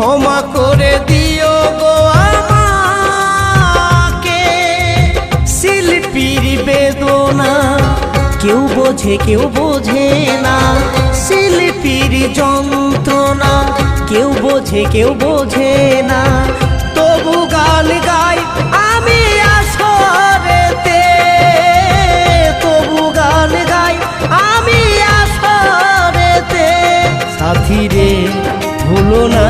ক্ষমা করে দিও গো আমাকে। শিল্পীর বেদনা কেউ বোঝে না, শিল্পীর যন্ত্রণা কেউ বোঝে না। তবু গান গাই আমি আসরেতে, তবু গান গাই আমি আসরেতে। সাথী রে ভুলো না